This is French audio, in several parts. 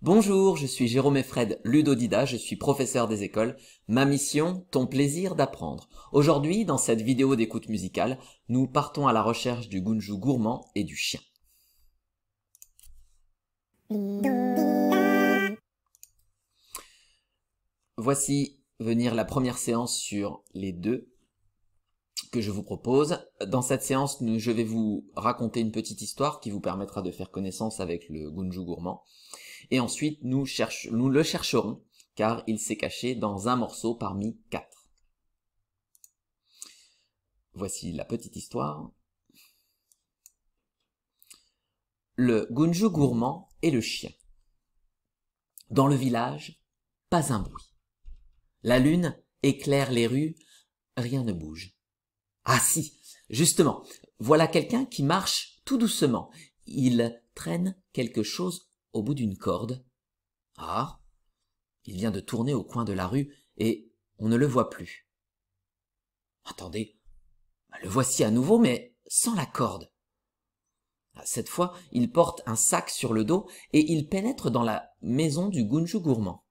Bonjour, je suis Jérôme Effred Ludodida, je suis professeur des écoles. Ma mission, ton plaisir d'apprendre. Aujourd'hui, dans cette vidéo d'écoute musicale, nous partons à la recherche du Gunju gourmand et du chien. Voici venir la première séance sur les deux que je vous propose. Dans cette séance, je vais vous raconter une petite histoire qui vous permettra de faire connaissance avec le Gunju gourmand. Et ensuite, nous le chercherons, car il s'est caché dans un morceau parmi 4. Voici la petite histoire. Le Gunju gourmand et le chien. Dans le village, pas un bruit. La lune éclaire les rues, rien ne bouge. Ah si, justement, voilà quelqu'un qui marche tout doucement. Il traîne quelque chose au bout d'une corde. Ah, il vient de tourner au coin de la rue et on ne le voit plus. Attendez, le voici à nouveau, mais sans la corde. Cette fois, il porte un sac sur le dos et il pénètre dans la maison du Gunju gourmand.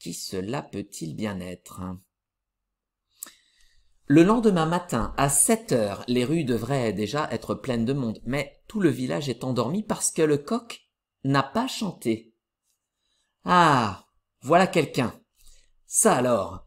Qui cela peut-il bien être? Le lendemain matin, à 7 heures, les rues devraient déjà être pleines de monde, mais tout le village est endormi parce que le coq n'a pas chanté. Ah, voilà quelqu'un. Ça alors,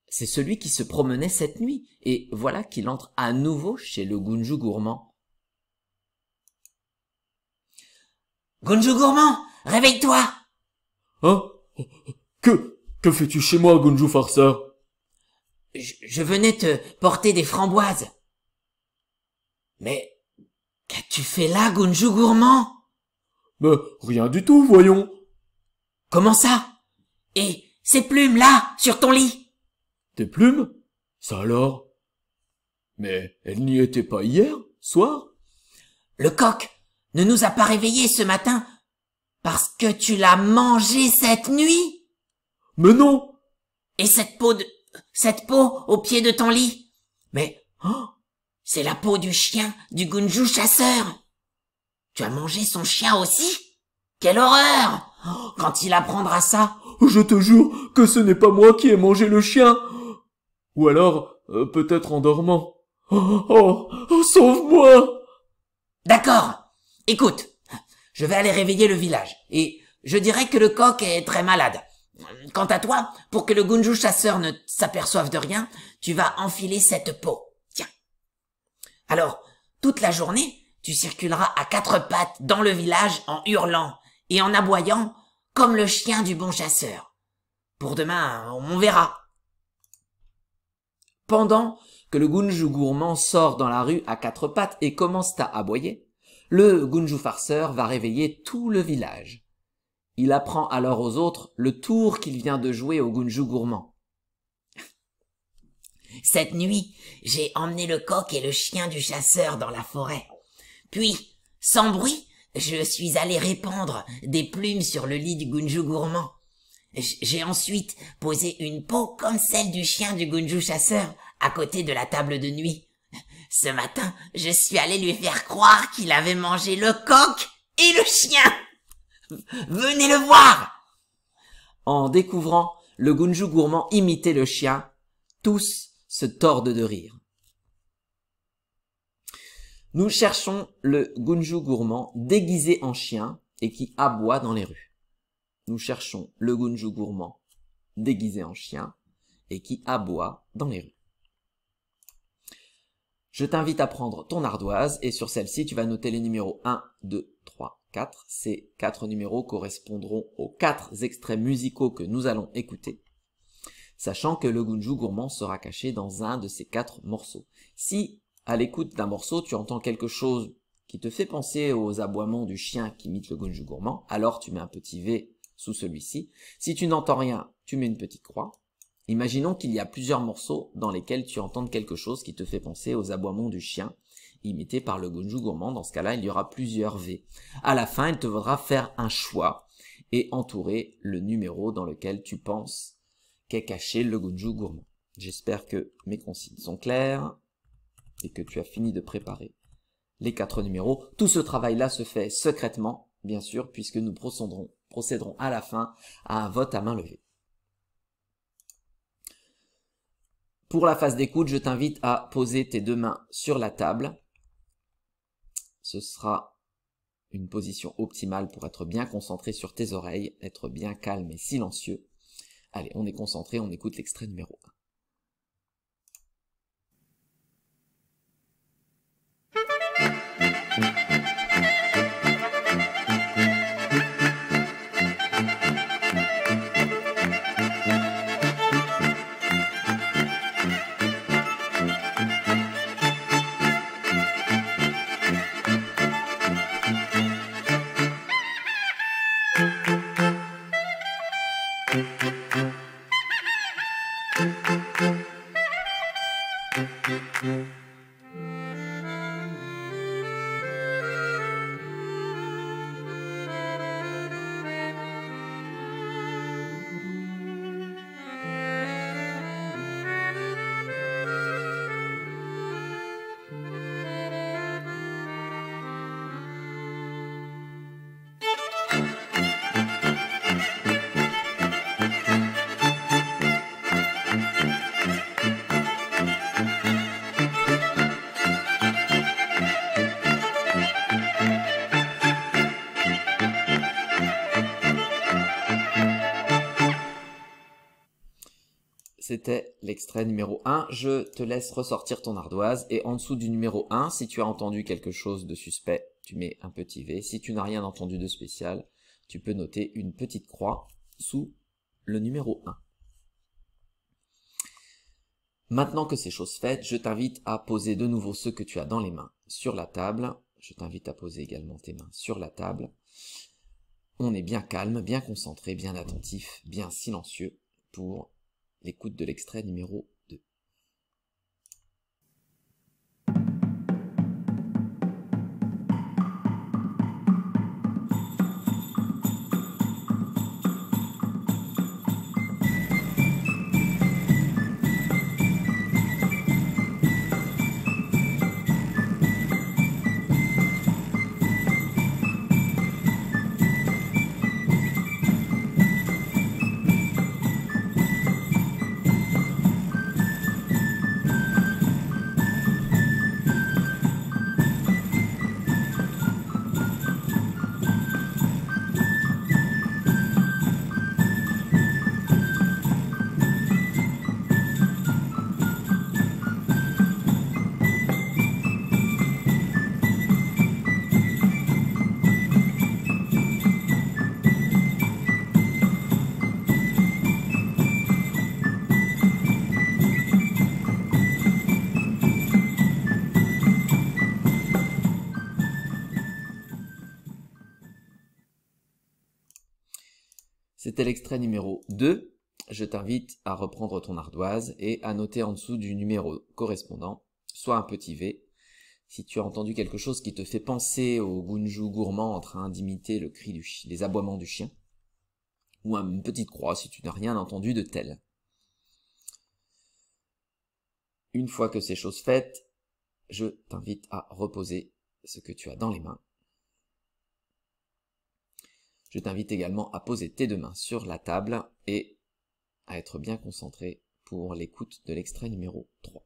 c'est celui qui se promenait cette nuit, et voilà qu'il entre à nouveau chez le Gunju gourmand. Gunju gourmand, réveille-toi! Hein? Que fais-tu chez moi, Gunju farceur? Je venais te porter des framboises. Mais qu'as-tu fait là, Gunju gourmand? Mais rien du tout, voyons. Comment ça? Et ces plumes là, sur ton lit? Tes plumes? Ça alors? Mais elles n'y étaient pas hier, soir? Le coq ne nous a pas réveillés ce matin parce que tu l'as mangé cette nuit? Mais non! Et cette peau au pied de ton lit? Mais c'est la peau du chien du Gunju chasseur. Tu as mangé son chien aussi? Quelle horreur! Quand il apprendra ça... Je te jure que ce n'est pas moi qui ai mangé le chien. Ou alors, peut-être en dormant. Sauve-moi! D'accord. Écoute, je vais aller réveiller le village. Et je dirais que le coq est très malade. Quant à toi, pour que le Gunju chasseur ne s'aperçoive de rien, tu vas enfiler cette peau. Tiens. Alors, toute la journée, tu circuleras à 4 pattes dans le village en hurlant et en aboyant comme le chien du bon chasseur. Pour demain, on verra. Pendant que le Gunju gourmand sort dans la rue à 4 pattes et commence à aboyer, le Gunju farceur va réveiller tout le village. Il apprend alors aux autres le tour qu'il vient de jouer au Gunju gourmand. Cette nuit, j'ai emmené le coq et le chien du chasseur dans la forêt. Puis, sans bruit, je suis allé répandre des plumes sur le lit du Gunju gourmand. J'ai ensuite posé une peau comme celle du chien du Gunju chasseur à côté de la table de nuit. Ce matin, je suis allé lui faire croire qu'il avait mangé le coq et le chien. Venez le voir! En découvrant le Gunju gourmand imiter le chien, tous se tordent de rire. Nous cherchons le Gunju gourmand déguisé en chien et qui aboie dans les rues. Nous cherchons le Gunju gourmand déguisé en chien et qui aboie dans les rues. Je t'invite à prendre ton ardoise et sur celle-ci, tu vas noter les numéros 1, 2, 3, 4. Ces 4 numéros correspondront aux 4 extraits musicaux que nous allons écouter, sachant que le Gunju gourmand sera caché dans un de ces 4 morceaux. Si, à l'écoute d'un morceau, tu entends quelque chose qui te fait penser aux aboiements du chien qui imite le Gunju gourmand, alors tu mets un petit V sous celui-ci. Si tu n'entends rien, tu mets une petite croix. Imaginons qu'il y a plusieurs morceaux dans lesquels tu entends quelque chose qui te fait penser aux aboiements du chien imité par le Gunju gourmand. Dans ce cas-là, il y aura plusieurs V. À la fin, il te faudra faire un choix et entourer le numéro dans lequel tu penses qu'est caché le Gunju gourmand. J'espère que mes consignes sont claires et que tu as fini de préparer les 4 numéros. Tout ce travail-là se fait secrètement bien sûr, puisque nous procéderons à la fin à un vote à main levée. Pour la phase d'écoute, je t'invite à poser tes deux mains sur la table. Ce sera une position optimale pour être bien concentré sur tes oreilles, être bien calme et silencieux. Allez, on est concentré, on écoute l'extrait numéro 1. C'était l'extrait numéro 1. Je te laisse ressortir ton ardoise et en dessous du numéro 1, si tu as entendu quelque chose de suspect, tu mets un petit V. Si tu n'as rien entendu de spécial, tu peux noter une petite croix sous le numéro 1. Maintenant que c'est chose faite, je t'invite à poser de nouveau ce que tu as dans les mains sur la table. Je t'invite à poser également tes mains sur la table. On est bien calme, bien concentré, bien attentif, bien silencieux pour l'écoute de l'extrait numéro 2. C'était l'extrait numéro 2. Je t'invite à reprendre ton ardoise et à noter en dessous du numéro correspondant, soit un petit V. Si tu as entendu quelque chose qui te fait penser au Gunju gourmand en train d'imiter le cri les aboiements du chien, ou une petite croix si tu n'as rien entendu de tel. Une fois que c'est chose faite, je t'invite à reposer ce que tu as dans les mains. Je t'invite également à poser tes deux mains sur la table et à être bien concentré pour l'écoute de l'extrait numéro 3.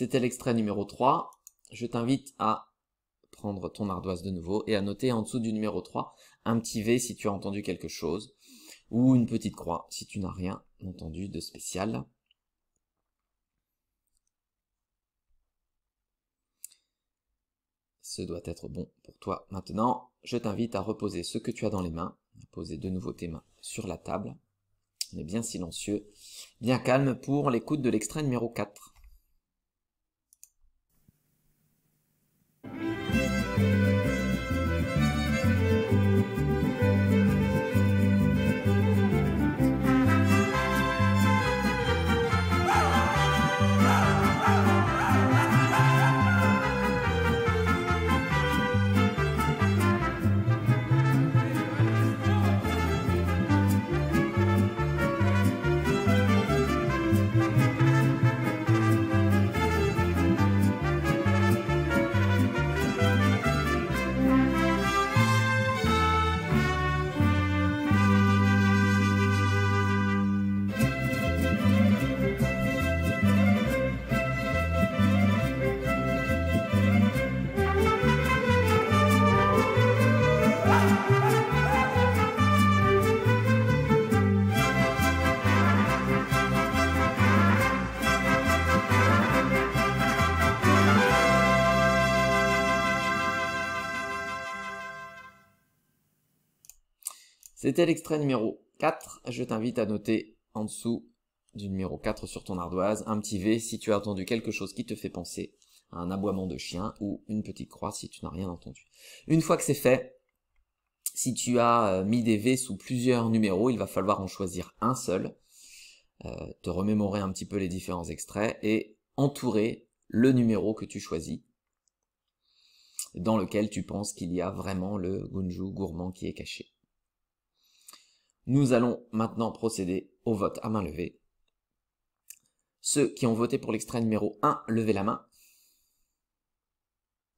C'était l'extrait numéro 3. Je t'invite à prendre ton ardoise de nouveau et à noter en dessous du numéro 3 un petit V si tu as entendu quelque chose, ou une petite croix si tu n'as rien entendu de spécial. Ce doit être bon pour toi. Maintenant, je t'invite à reposer ce que tu as dans les mains, à poser de nouveau tes mains sur la table. On est bien silencieux, bien calme pour l'écoute de l'extrait numéro 4. C'était l'extrait numéro 4. Je t'invite à noter en dessous du numéro 4 sur ton ardoise un petit V si tu as entendu quelque chose qui te fait penser à un aboiement de chien, ou une petite croix si tu n'as rien entendu. Une fois que c'est fait, si tu as mis des V sous plusieurs numéros, il va falloir en choisir un seul, te remémorer un petit peu les différents extraits et entourer le numéro que tu choisis, dans lequel tu penses qu'il y a vraiment le Gunju gourmand qui est caché. Nous allons maintenant procéder au vote à main levée. Ceux qui ont voté pour l'extrait numéro 1, levez la main.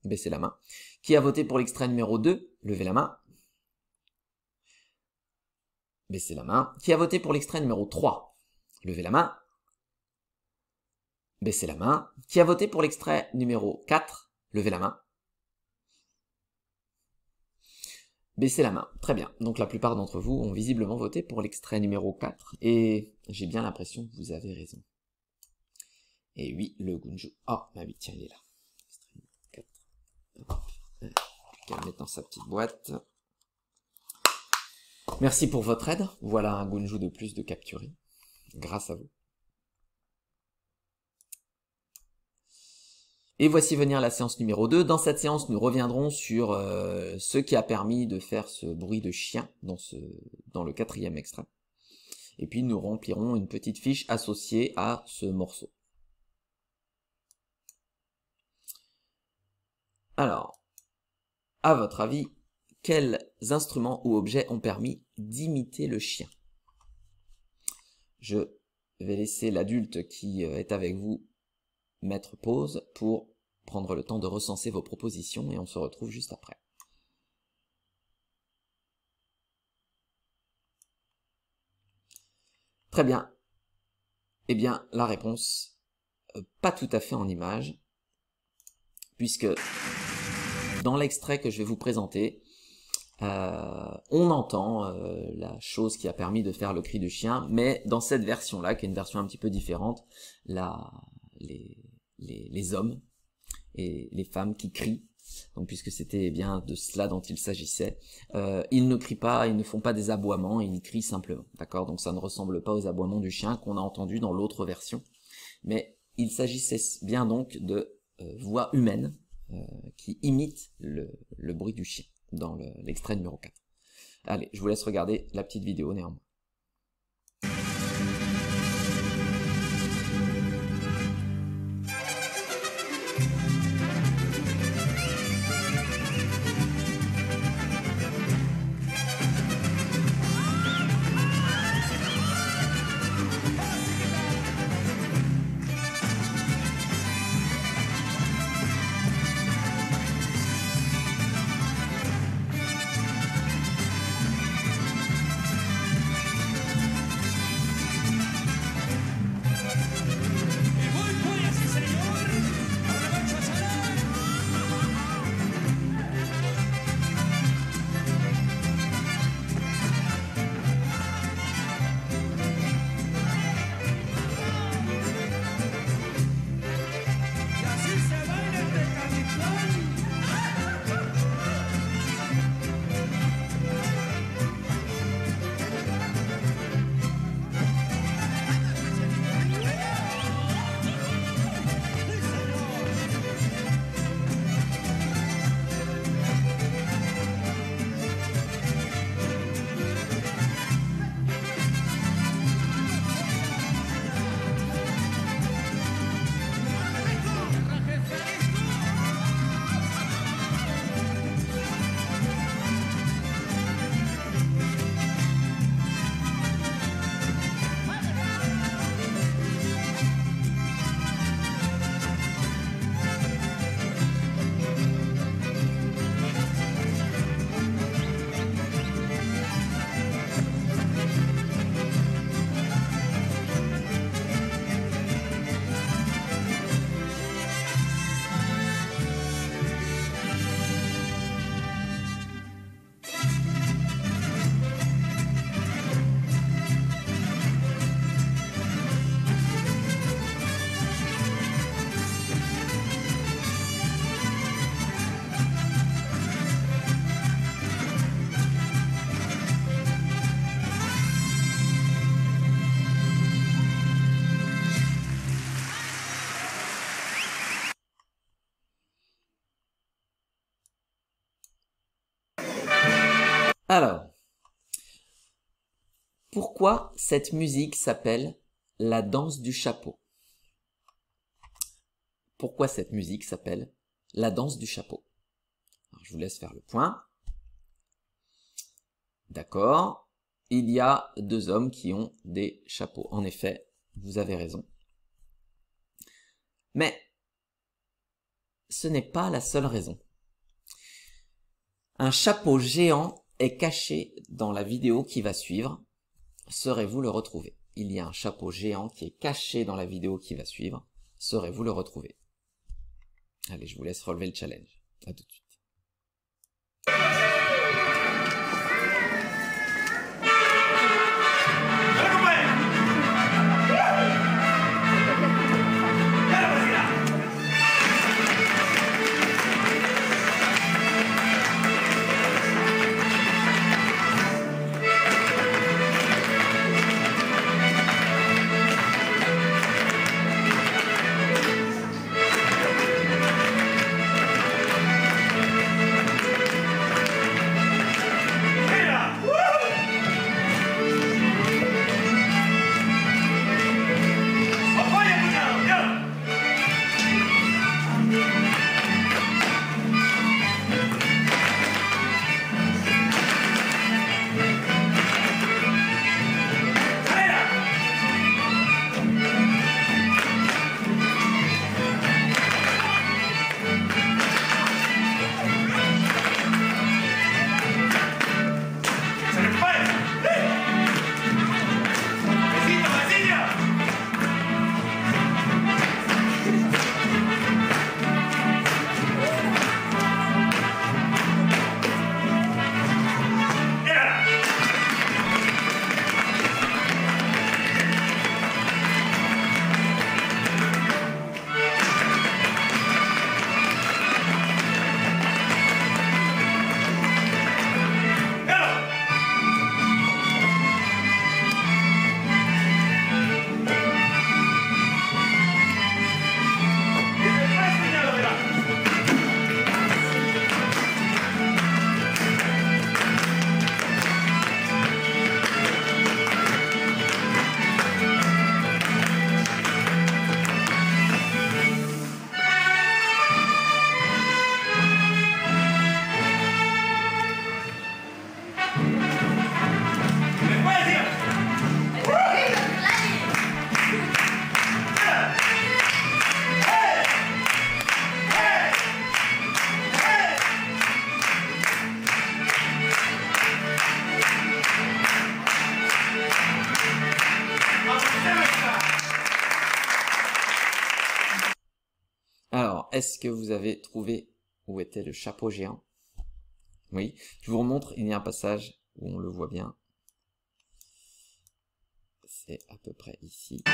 Baissez la main. Qui a voté pour l'extrait numéro 2, levez la main. Baissez la main. Qui a voté pour l'extrait numéro 3, levez la main. Baissez la main. Qui a voté pour l'extrait numéro 4, levez la main. Baissez la main. Très bien. Donc la plupart d'entre vous ont visiblement voté pour l'extrait numéro 4. Et j'ai bien l'impression que vous avez raison. Et oui, le Gunju. Oh, bah oui, tiens, il est là. Extrait 4. Hop. Je vais le mettre dans sa petite boîte. Merci pour votre aide. Voilà un Gunju de plus de capturé. Grâce à vous. Et voici venir la séance numéro 2. Dans cette séance, nous reviendrons sur ce qui a permis de faire ce bruit de chien dans le 4e extrait. Et puis nous remplirons une petite fiche associée à ce morceau. Alors, à votre avis, quels instruments ou objets ont permis d'imiter le chien? Je vais laisser l'adulte qui est avec vous mettre pause pour prendre le temps de recenser vos propositions et on se retrouve juste après. Très bien. Eh bien, la réponse, pas tout à fait en images, puisque dans l'extrait que je vais vous présenter, on entend la chose qui a permis de faire le cri de chien, mais dans cette version-là, qui est une version un petit peu différente, les hommes et les femmes qui crient, donc puisque c'était bien de cela dont il s'agissait, ils ne crient pas, ils ne font pas des aboiements, ils crient simplement, d'accord? Donc ça ne ressemble pas aux aboiements du chien qu'on a entendu dans l'autre version, mais il s'agissait bien donc de voix humaines qui imitent le bruit du chien dans l'extrait numéro 4. Allez, je vous laisse regarder la petite vidéo néanmoins. Pourquoi cette musique s'appelle la danse du chapeau? Pourquoi cette musique s'appelle la danse du chapeau? Alors, je vous laisse faire le point. D'accord. Il y a deux hommes qui ont des chapeaux. En effet, vous avez raison. Mais ce n'est pas la seule raison. Un chapeau géant est caché dans la vidéo qui va suivre. Saurez-vous le retrouver? Il y a un chapeau géant qui est caché dans la vidéo qui va suivre. Saurez-vous le retrouver? Allez, je vous laisse relever le challenge. À tout de suite. Alors, est-ce que vous avez trouvé où était le chapeau géant? Oui, je vous remontre, il y a un passage où on le voit bien. C'est à peu près ici. Quand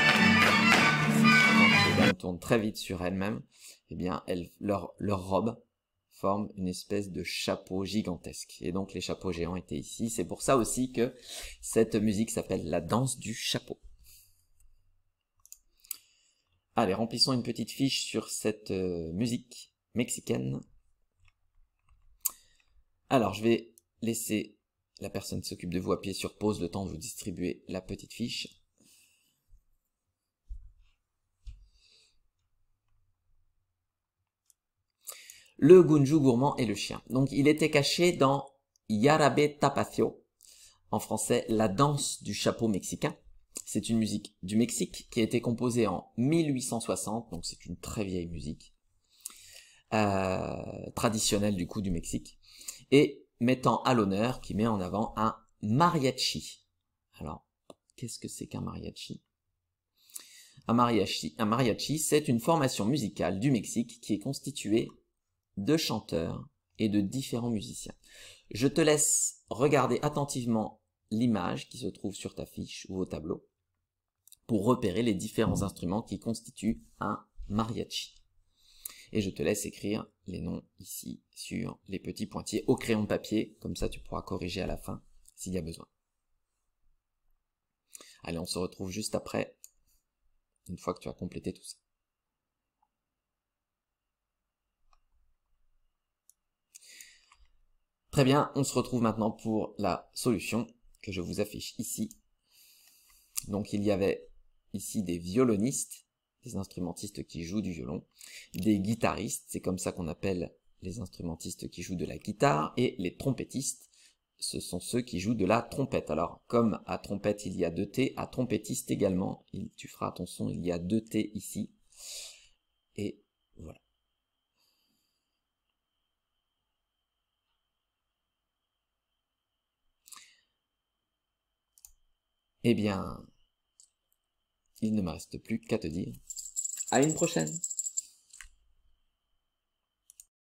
les dames tournent très vite sur elles-mêmes, eh bien, leur robe forme une espèce de chapeau gigantesque. Et donc, les chapeaux géants étaient ici. C'est pour ça aussi que cette musique s'appelle la danse du chapeau. Allez, remplissons une petite fiche sur cette musique mexicaine. Alors, je vais laisser la personne qui s'occupe de vous appuyer sur pause le temps de vous distribuer la petite fiche. Le Gunju gourmand et le chien. Donc, il était caché dans Yarabe Tapacio, en français, la danse du chapeau mexicain. C'est une musique du Mexique qui a été composée en 1860, donc c'est une très vieille musique, traditionnelle du coup du Mexique, et mettant à l'honneur, qui met en avant un mariachi. Alors, qu'est-ce que c'est qu'un mariachi? Un mariachi, c'est une formation musicale du Mexique qui est constituée de chanteurs et de différents musiciens. Je te laisse regarder attentivement l'image qui se trouve sur ta fiche ou au tableau pour repérer les différents instruments qui constituent un mariachi. Et je te laisse écrire les noms ici sur les petits pointillés au crayon de papier, comme ça tu pourras corriger à la fin s'il y a besoin. Allez, on se retrouve juste après, une fois que tu as complété tout ça. Très bien, on se retrouve maintenant pour la solution que je vous affiche ici. Donc il y avait ici des violonistes, des instrumentistes qui jouent du violon, des guitaristes, c'est comme ça qu'on appelle les instrumentistes qui jouent de la guitare, et les trompettistes, ce sont ceux qui jouent de la trompette. Alors, comme à trompette il y a 2 T, à trompettiste également, tu feras ton son, il y a 2 T ici. Et voilà. Eh bien, il ne me reste plus qu'à te dire à une prochaine.